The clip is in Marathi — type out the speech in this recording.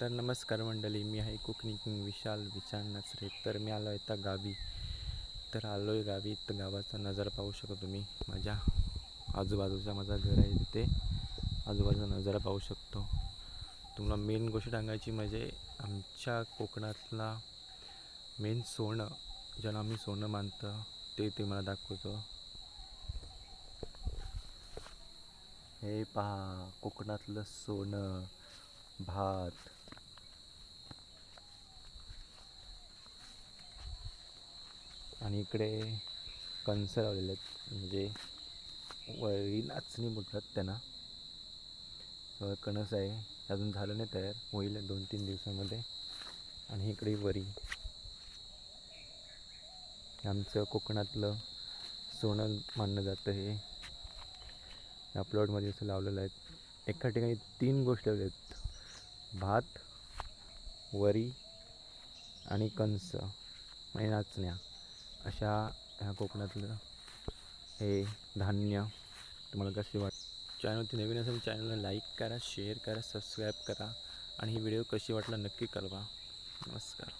तर नमस्कार मंडळी, मी आहे कोकणी किंग विशाल विचार नचरे. तर मी आलो आहे आता गावी. तर आलो आहे गावी, तर गावाचा नजारा पाहू शकतो तुम्ही. माझ्या आजूबाजूचा माझं घर आहे तिथे आजूबाजूचा नजारा पाहू शकतो. तुम्हाला मेन गोष्ट सांगायची म्हणजे आमच्या कोकणातला मेन सोनं, ज्याला आम्ही सोनं मानतो ते मला दाखवतो. हे पहा, कोकणातलं सोनं, भात. आणि इकडे कणस लावलेले आहेत, म्हणजे वरी नाचणी बोलतात त्यांना. कणस आहे, अजून झालं नाही तयार, होईल 2-3 दिवसामध्ये. आणि इकडे वरी, आमचं कोकणातलं सोनं मानलं जातं. हे या प्लॉटमध्ये असं लावलेलं आहे. एका ठिकाणी 3 गोष्टी लावल्या आहेत: भात, वरी आणि कणस आणि नाचण्या. अशा ह्या कोकणातलं हे धान्य. तुम्हाला कसे चॅनलवरती नवीन असेल चॅनलला लाईक करा, शेअर करा, सबस्क्राईब करा आणि ही व्हिडिओ कशी वाटला नक्की कळवा. नमस्कार.